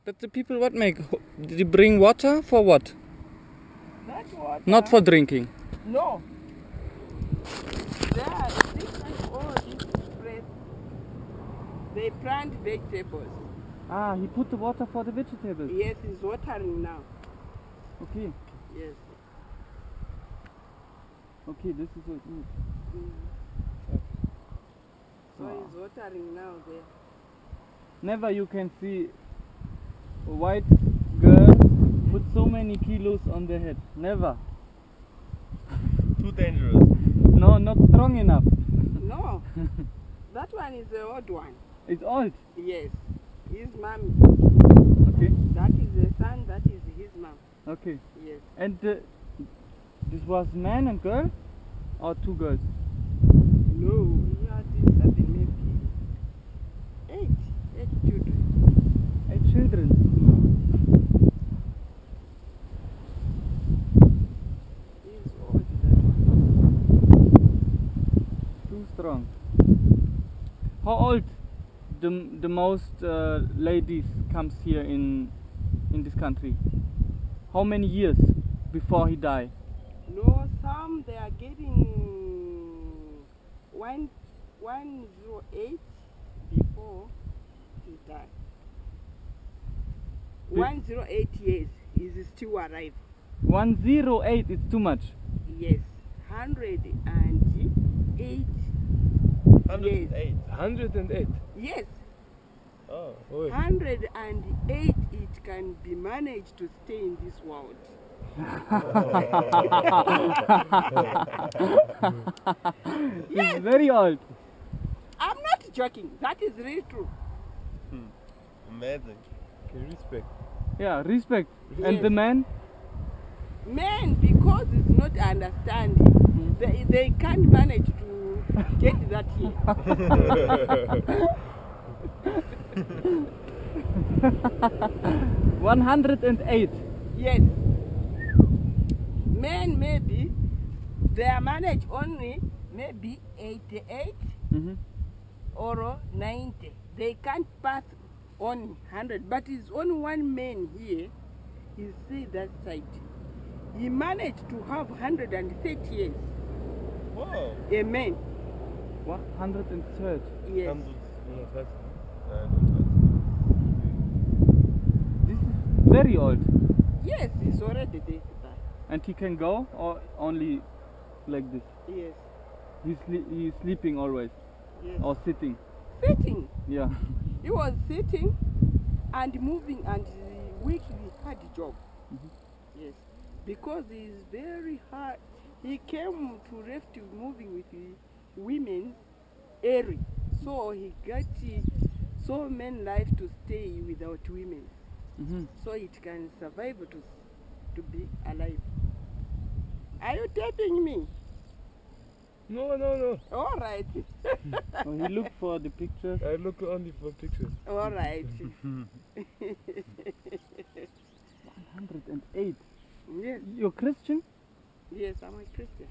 That the people what make? Did you bring water for what? That water. Not for drinking. No. There are different all these place. They plant vegetables. Ah, he put the water for the vegetables. Yes, he's watering now. Okay. Yes. Okay, this is what. So he's watering now there. Never you can see a white girl put so many kilos on their head. Never. Too dangerous. No, not strong enough. No. That one is the old one. It's old. Yes. His mom. Okay. That is the son, that is his mom. Okay. Yes. And this was man and girl, or two girls? No, he had this maybe 8 children. 8 children. He's old, that one. Too strong. How old the most ladies comes here in this country? How many years before he die? No, some they are getting 108 before he died. 108 years is still alive. 108 is too much. Yes, 108 years. 108. 108. Yes, Oh, oi. 108 it can be managed to stay in this world. He's very old. I'm not joking, that is really true. Amazing. Okay, respect. Yeah, respect. Yes. And the man? Men, because it's not understanding, they can't manage to get that here. 108. Yes. Men maybe they manage only maybe 88 or 90. They can't pass on 100. But it's only one man here. He see that side. He managed to have 130 years. Wow. A man. 130. Yes. This is very old. Yes, he's already there. And he can go or only like this? Yes. He's sleeping always Yes. or sitting. Sitting. Yeah. He was sitting and moving and weekly hard job. Yes. Because he is very hard. He came to rescue moving with the women early. So he got so many life to stay without women. So it can survive to be alive. Are you taping me? No, no, no. All right. Oh, he looked for the pictures. I look only for pictures. All right. 108. Yes. You're Christian? Yes, I'm a Christian.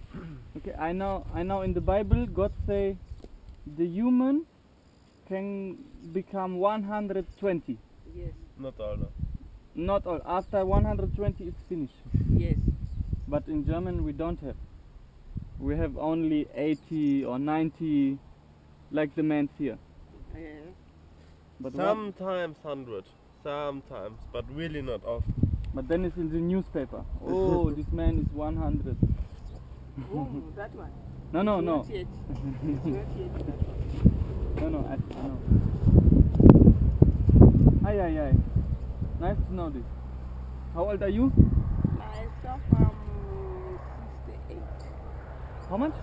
Okay, I know in the Bible God say the human can become 120. Yes. Not all. No. Not all. After 120 it's finished. Yes. But in German we don't have. We have only 80 or 90 like the man's here. But Sometimes 100. Sometimes, but really not often. But then it's in the newspaper. Oh, this man is 100. Oh, that one. No, no, no. Not yet. It's not yet that one. No, no, I know. Aye, aye, aye. Nice to know this. How old are you? Myself, I'm 68. How much?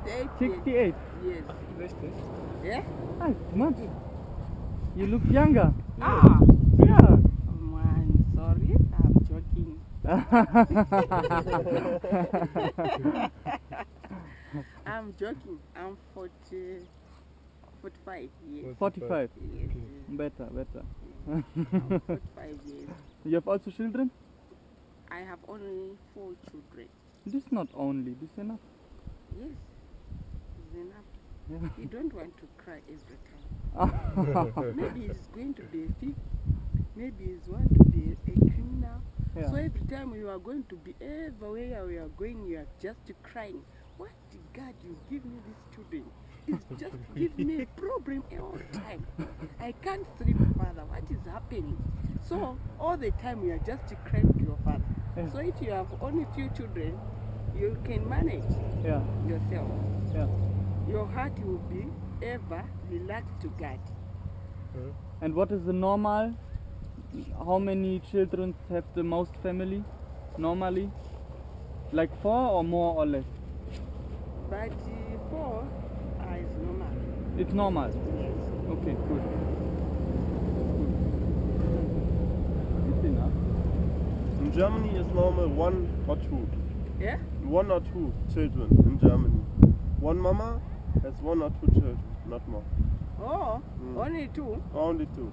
68. 68. Yes. Yeah? Ah, it's much. You look younger. Ah. Yeah. Man, sorry, I'm joking. I'm joking. I'm 45 years. 45. Yes. Better, better. I'm 45 years. You have also children? I have only 4 children. This not only, this enough. Yes, it's enough. Yeah. You don't want to cry every time. Maybe it's going to be maybe he's want to be a criminal. Yeah. So every time you are going to be everywhere you are going, you are just crying. What God you give me these children? It's just give me a problem all the time. I can't sleep, Father. What is happening? So all the time you are just crying to your Father. Yeah. So if you have only few children, you can manage Yeah. yourself. Yeah. Your heart will be ever relaxed to God. And what is the normal? How many children have the most family? Normally? Like 4 or more or less? But 4 is normal. It's normal. Yes. Okay, good. It's enough. In Germany is normal 1 or 2. Yeah? 1 or 2 children in Germany. One mama has 1 or 2 children, not more. Oh, only 2? Only 2.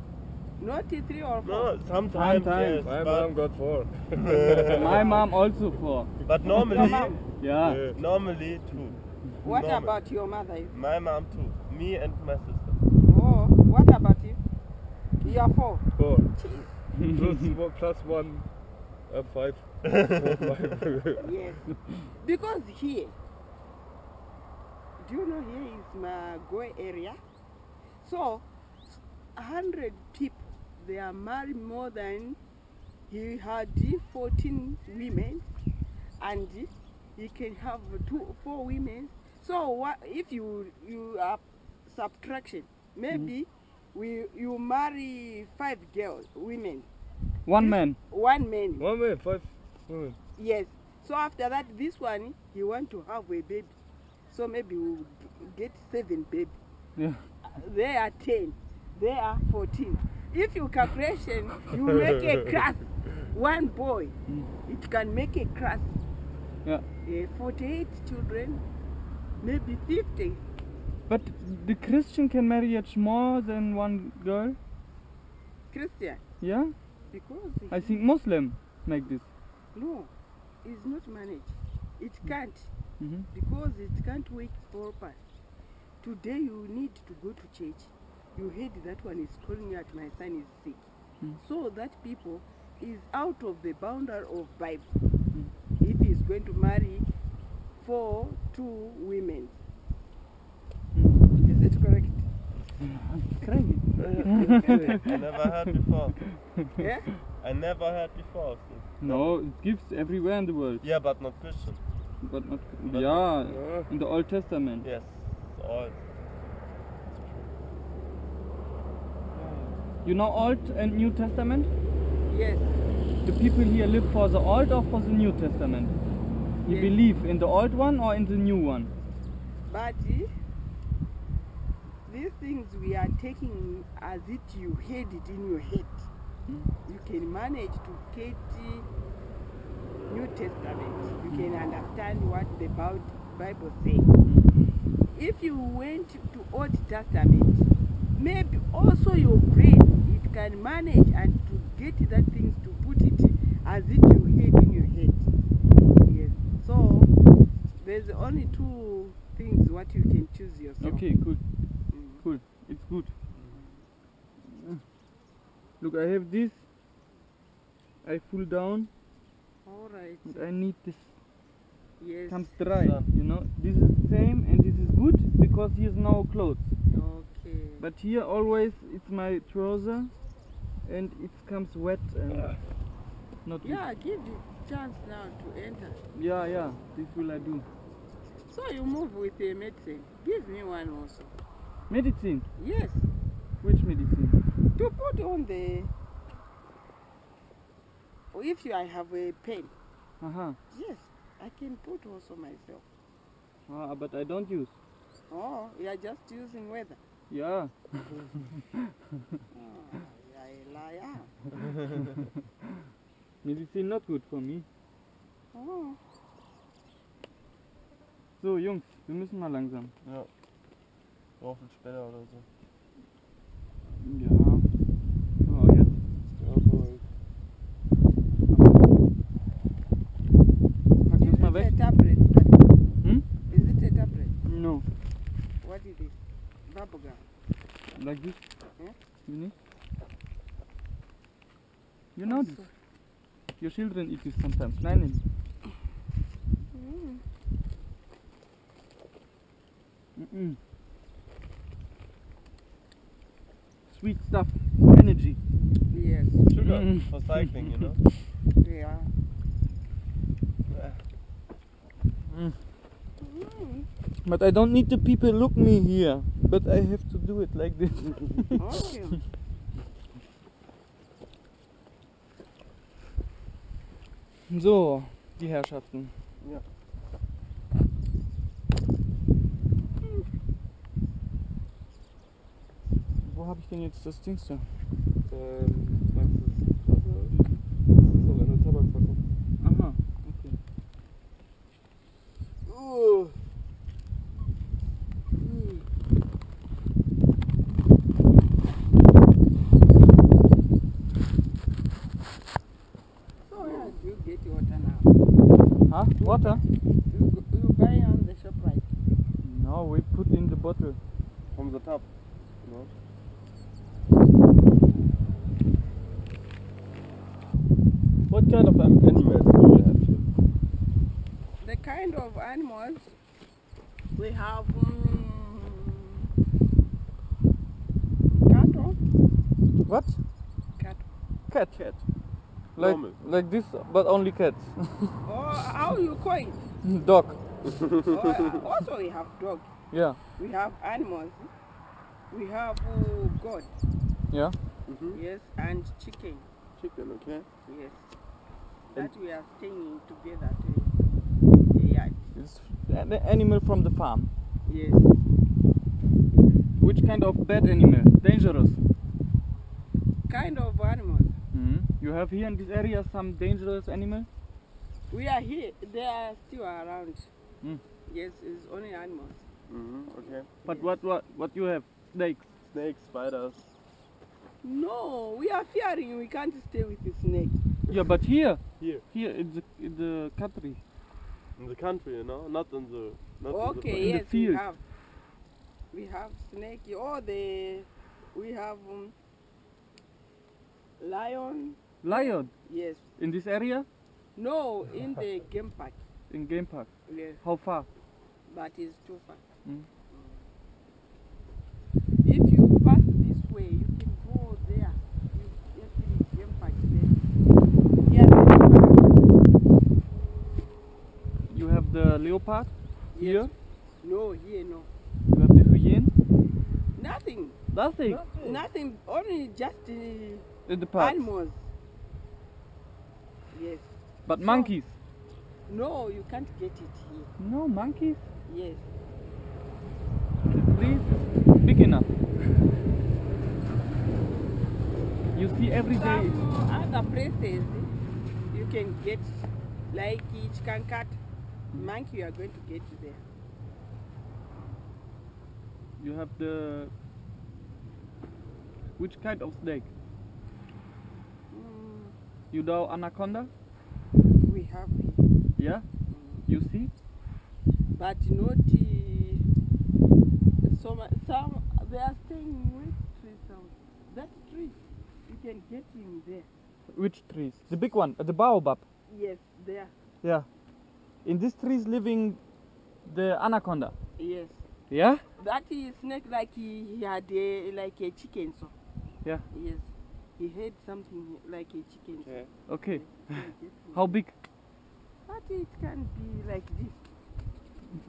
Not 3 or 4? No, sometimes yes, My but, mom got 4. My mom also 4. but Your normally, mom? Yeah. normally 2. What Normal. about your mother? My mom 2. Me and my sister. Oh, what about you? You are 4. 4. Jeez. Plus 1, 5. 4, 5. Yes. Because here, do you know here is Magoe area? So, 100 people, they are married more than, he had 14 women, and he can have 4 women. So what if you are subtraction? Maybe you marry 5 women. 1 man. 1 man. 1 minute, 5 women. Yes. So after that, this one he want to have a baby. So maybe we'll get 7 baby. Yeah. They are 10. They are 14. If you calculation, you make a class. 1 boy, it can make a class. Yeah. 48 children, maybe 50. But the Christian can marry more than 1 girl? Christian, Yeah? because I think Muslim make this. no, it's not managed. It can't, Mhm. because it can't work proper. Today you need to go to church. You heard that one is calling out, my son is sick. So that people is out of the boundary of Bible. If he's going to marry 2 women. Is it correct? Crazy. I never heard before. Yeah? I never heard before. So. No, it gives everywhere in the world. Yeah, but not Christian. But not. But- Yeah, Yeah. in the Old Testament. Yes, all. You know Old and New Testament? Yes. The people here live for the Old or for the New Testament? You Yes. believe in the old one or in the new one? But these things we are taking as if you had it in your head. You can manage to get New Testament. You can understand what the Bible says. If you went to Old Testament, maybe also your brain, it can manage and to get that things to put it as if you had in your head. Yes. So there's only 2 things what you can choose yourself. Okay, good. Cool. It's good. Look, I have this. I pull down All right. and I need this. Yes. Comes dry, you know. This is same and this is good because here's no clothes. Okay. But here always it's my trouser and it comes wet and not good. Yeah, give the chance now to enter. Yeah, this will I do. So you move with a medicine. Give me one also. Medicine? Yes. Which medicine? To put on the. If I have a pain, Uh-huh. yes, I can put also myself. But I don't use. Oh, you are just using weather. Yeah. Oh, you are a liar. Medicine not good for me. Oh. So Jungs, wir müssen mal langsam. Ja. Brauchen später oder so. Ja. Oh, jetzt. Ja, so. Pack das mal Is weg. it a tablet? Hm? Is it a tablet? No. What is it? Bubblegum. Like this? Yeah? You need? You know this. Your children eat this sometimes. Nein. Sweet stuff for energy. Yes. Sugar for cycling, you know. Yeah. But I don't need the people look me here. But I have to do it like this. Okay. So, die Herrschaften. Ja. Wo habe ich denn jetzt das Ding da? Max ist Wasser. Das ist auch eine Tabakpackung. Aha, okay. So yeah, you get your water now. Huh? Water? You buy on the shop right. No, we put in the bottle. From the top. No? What kind of animals do you have here? The kind of animals we have cattle. What? Cat. Cat. Like, Normal. like this, but only cats. Or how you call it? Dog. Also we have dog. Yeah. We have animals. We have goat. Yeah. Yes, and chicken. Chicken, okay? Yes. That we are staying together to yard. It's an animal from the farm. Yes. Which kind of bad animal? Dangerous. Kind of animals. You have here in this area some dangerous animal? We are here. They are still around. Mm. Yes, it's only animals. Okay. But what you have? Snakes. Snakes, spiders. No, we are fearing we can't stay with the snake. Yeah, but here Here. in the country. In the country, you know? Not in the... Not Okay, in the yes, field. we have snake. We have lion. Lion. Yes. In this area? No, in the game park. In game park. Yes, How far? but it's too far. Mm. If you pass this way, you can go there. You get the game park there. Yeah, You have the leopard here. no, here no. You have the hyena. Nothing. Nothing. Nothing. Only just In the park. animals. Yes. But monkeys. No, you can't get it here. No monkeys. Yes. Please, big enough. You see every day. Some other places you can get like chicken cat. Monkey you are going to get there. You have the which kind of snake? You know anaconda? We have it. Yeah. You see? But not some they are staying with trees. That tree you can get in there. Which trees? The big one, the baobab. Yes, there. Yeah. In this tree is living the anaconda. Yes. Yeah? That is snake like he had like a chicken. So Yeah. yes, he had something like a chicken. Okay. Okay. You can get in. How big? But it can be like this.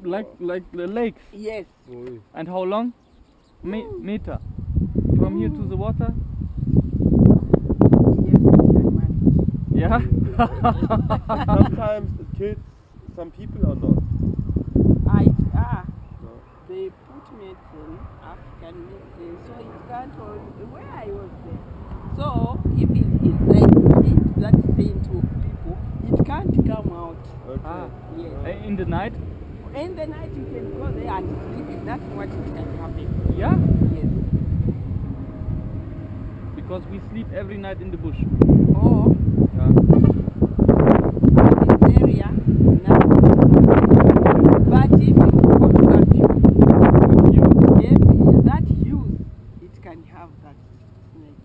Like the lakes. Yes. Ui. And how long? Meter. From here to the water? Yes, you can manage. Yeah. Sometimes it kills some people or not. No. They put medicine, African medicine, so it can't hold where I was there. So if it is like it that saying to people, it can't come out. Okay. Ah. Yes. In the night? In the night you can go there and sleep. That's what it can happen. Yeah. Yes. Because we sleep every night in the bush. Or Yeah. this area, nothing. But if you go to that that use, it can have that snake.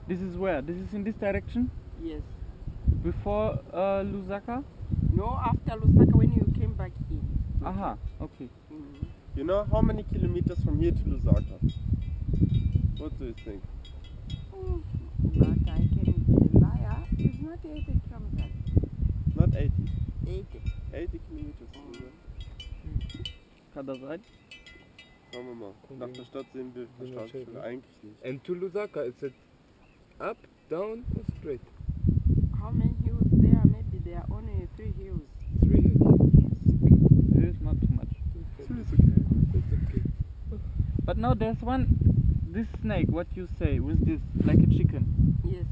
This is where? This is in this direction? Yes. Before Lusaka? No, after Lusaka when you came back here. Aha, okay. Mm. You know how many kilometers from here to Lusaka? What do you think? But I can be a liar. It's not 80 kilometers. Not 80. 80. 80 kilometers to Lusaka. Kann das sein? Schauen wir mal. Nach der Stadt sehen wir die Straßenschilder eigentlich nicht. And to Lusaka, is it up, down, or straight? How many hills there? Maybe there are only 3 hills. 3 hills. It's not too much. It's okay. That's okay. But now there's this snake, what you say, with this, like a chicken. Yes.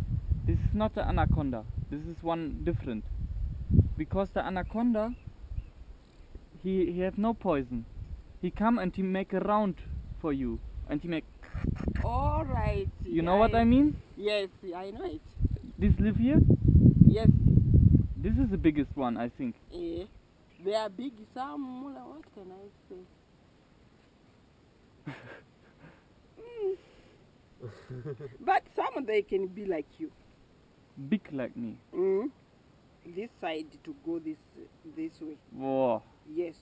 This is not the anaconda. This is one different. Because the anaconda, he have no poison. He come and he make a round for you. And he make, All right. you know what I mean? Yes, I know it. This live here? Yes. This is the biggest one, I think. They are big, some mula, what can I say? But some of they can be like you. Big like me. This side to go this way. Whoa. Yes.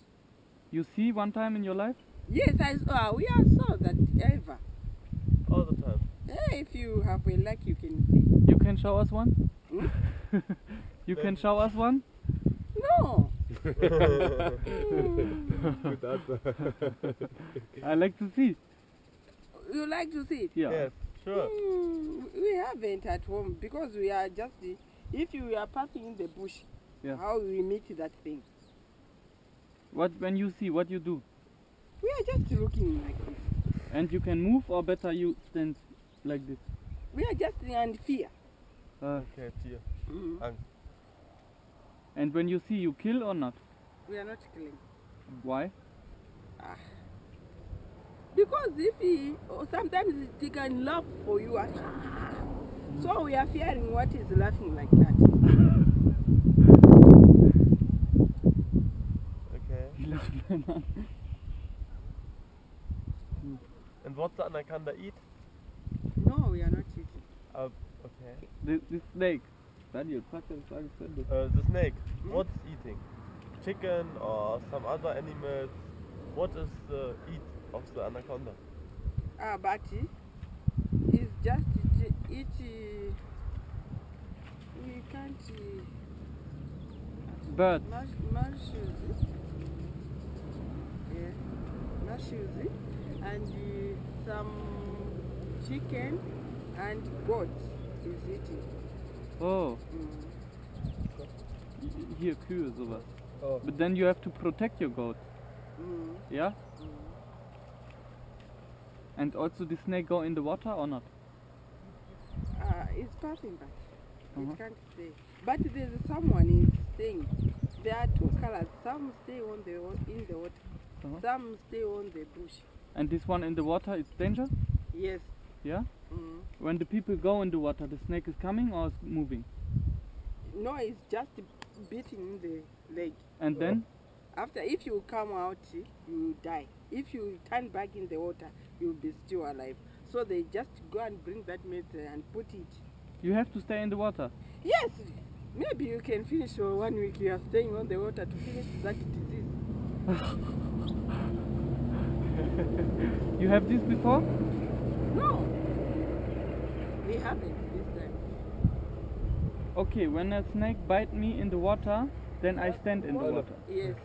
You see one time in your life? Yes, we are saw that ever. All the time. If you have a luck, you can see. You can show us one? Hmm? You can show us one? No. Good answer. I like to see. You like to see it? Yeah. Yes, sure. We haven't at home because we are just. If you are passing in the bush, Yeah. how we meet that thing? When you see, what you do? We are just looking like this. And you can move, or better you stand like this? We are just in fear. Okay, Tier. Angst. And when you see, you kill or not? We are not killing. Why? Because if he, sometimes he can laugh for you. So we are fearing what is laughing like that. Okay. And what's the anaconda eat? No, we are not eating. Okay. This snake. Daniel, frag den Frage zu Ende. The snake, what's eating? Chicken or some other animals? What is the eat of the anaconda? But it's just eat. We can't. Birds. Mushrooms. Yeah, mushrooms and some chicken and goat is eating. Oh. Hier, Kühe, sowas. Oh. But then you have to protect your goat. Yeah? And also the snake go in the water or not? It's passing by. It can't stay. But there's someone is staying. There are 2 colors. Some stay in the water. Some stay on the bush. And this one in the water, it's danger? Yes. Yeah? When the people go in the water, the snake is coming or is moving? No, it's just beating in the leg. And then? After, if you come out, you die. If you turn back in the water, you'll be still alive. So they just go and bring that meat and put it. You have to stay in the water? Yes. Maybe you can finish 1 week. You are staying on the water to finish that disease. You have this before? No. We haven't this time. Okay, when a snake bite me in the water, then I stand in the water. Yes.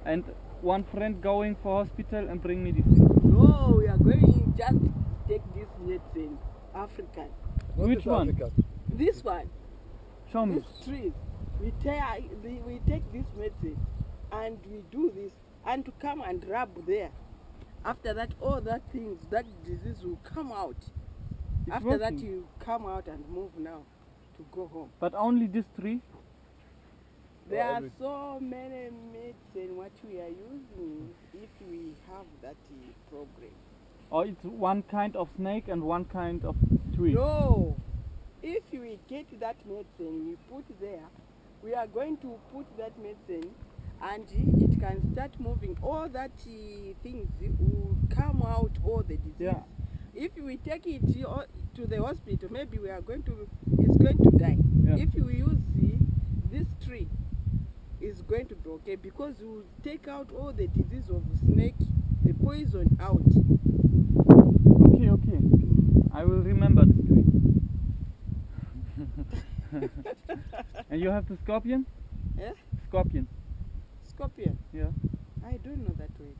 And one friend going for hospital and bring me this thing. No, we are going just take this medicine, African. Which one? Africa? This one. Show me. This tree. We take this medicine and we do this and to come and rub there. After that, all that things, that disease will come out. It's After that, working. you come out and move now to go home. But only this tree? There are so many medicine what we are using if we have that program. Or it's one kind of snake and one kind of tree? No. If we get that medicine, we put there, we are going to put that medicine and it can start moving. All that things will come out, all the disease. Yeah. If we take it to the hospital, maybe it's going to die. Yeah. If you use this tree, it's going to be okay because we will take out all the disease of snake, the poison out. Okay, okay. I will remember this tree. And you have the scorpion? Eh? Scorpion. Scorpion. Yeah. I don't know that word.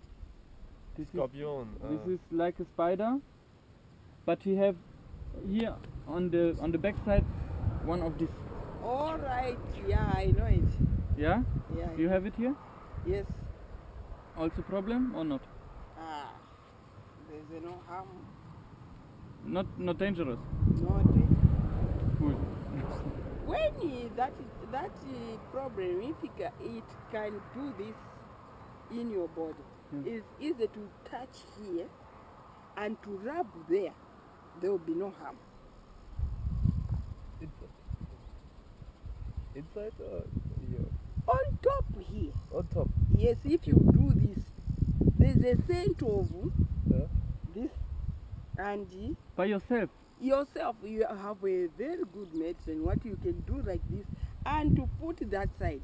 This Scorpion. This is like a spider, but he have here on the back side one of these. All right. Yeah, I know it. Yeah? Yeah. You have it here? Yes. Also problem or not? There's no harm. Not dangerous. No. Cool. When that problem, if it can do this in your body, it's easy to touch here and to rub there. There will be no harm. Inside or here? On top here. On top. Yes, if you do this, there's a scent of this, and By yourself? yourself, you have a very good medicine. What you can do like this, and to put that side,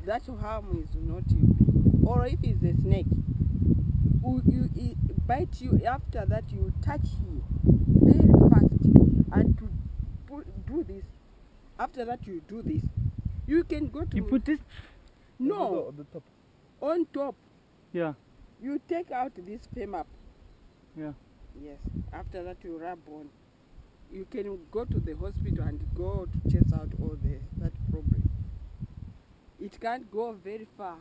that harm is not you. Or if it's a snake, it bite you. After that, you touch here very fast, and to do this. After that, you do this. You can go to. You put this? No, On the top. on top. Yeah. You take out this femur. Yeah. Yes. After that, you rub on. You can go to the hospital and go to chase out all that problem. It can't go very far.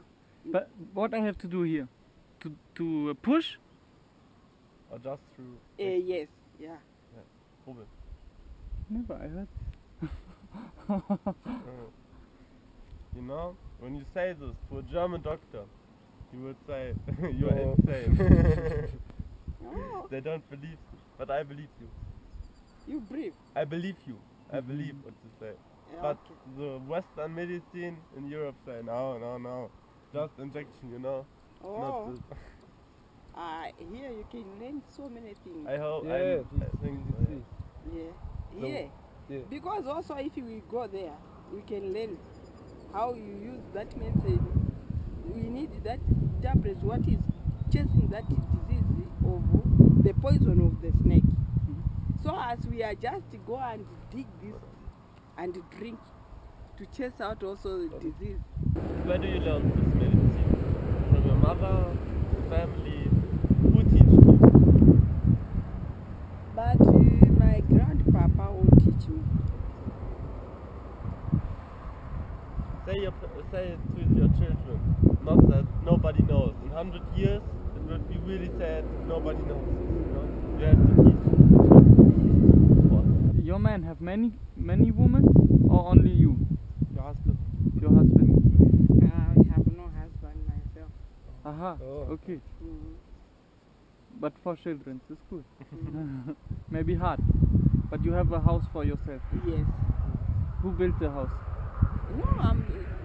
But what I have to do here? To push? Or just through. Yes. Yeah. Probe. Never, I heard. You know, when you say this to a German doctor, he would say you're No. insane. Oh, They don't believe you, but I believe you. you breathe. I believe you. I believe what you say. Yeah, But okay. the Western medicine in Europe say no, just injection, you know. Oh, Not this. here you can learn so many things. I hope. Yeah, I think. see. Yeah. No. Yeah. Yeah. Because also if we go there, we can learn how you use that medicine. We need that tablet, what is chasing that disease of the poison of the snake. So as we are just go and dig this and drink to chase out also the disease. Where do you learn this medicine? From your mother, family? Who teach you? But my grandpapa will teach me. Say it to your children. Not that nobody knows. In 100 years, it would be really sad. Nobody knows this. You know? You have to teach. What? Your man have many women or only you? Your husband. Your husband? I have no husband myself. Aha, Oh. okay. Mhm. But for children, it's good. Maybe hard. But you have a house for yourself. Yes. Who built the house? No,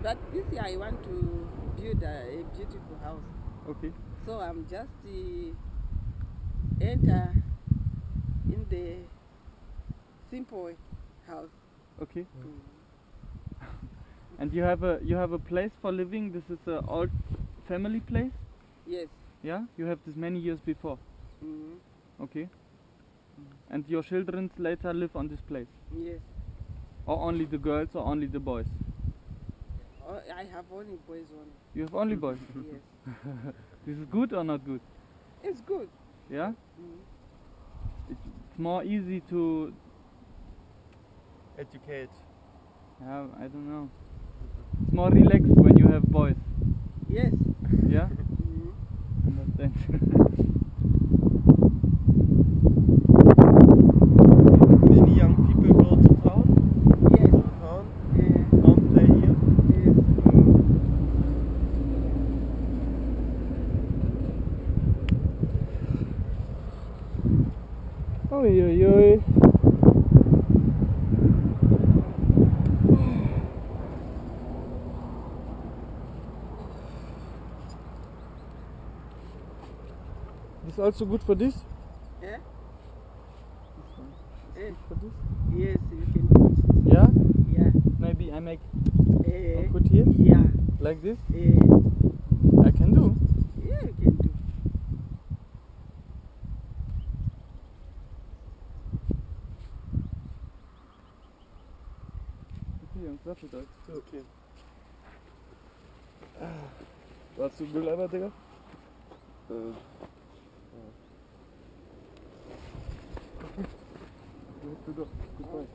but this year I want to build a beautiful house. Okay. So I'm just enter in the simple house. Okay. And you have a place for living. This is an old family place. Yes. Yeah. You have this many years before. Mhm. Okay. And your children later live on this place, Yes. or only the girls, or only the boys? Oh, I have only boys only. You have only boys. Yes. This is good or not good? It's good. Yeah. Mhm. It's more easy to. Educate. Yeah, I don't know. It's more relaxed when you have boys. Yes. Yeah. Mhm. Understand. Many young people go to town. Yes. To town. Yeah. Don't play here. Yes. Oi, oi, oi. This also good for this? Yeah. Eh. for this? Yes, you can put. Yeah? Yeah. Maybe I make Eh. I put here? Yeah. Like this? Eh. I can do. Yeah, you can do. Okay, Jungs, warte da. Okay. Warst du Mülleimer, Digga? Du doch. Goodbye.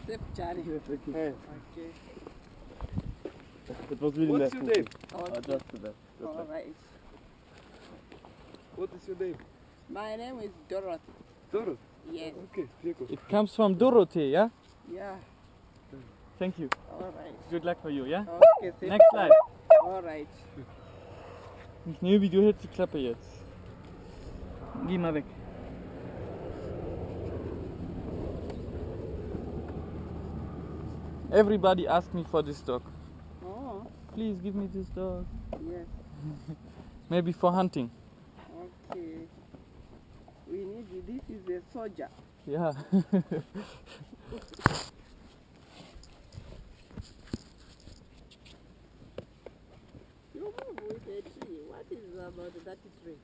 Safe journey. Yes, thank you. Hey, Okay. it was really What's nice. your meeting name? you. Okay. Just to that. That's All right. right. What is your name? My name is Dorothy. Doris. Yes. Okay, sehr gut. It comes from Dorothee, yeah? Yeah. Thank you. All right. Good luck for you, yeah? Okay. Safe. Next slide. All right. Nöbi, du hältst die Klappe jetzt. Geh mal weg. Everybody asked me for this dog. Oh. Please give me this dog. Yes. Maybe for hunting. Okay. We need you. This is a soldier. Yeah. You move with a tree. What is about that tree?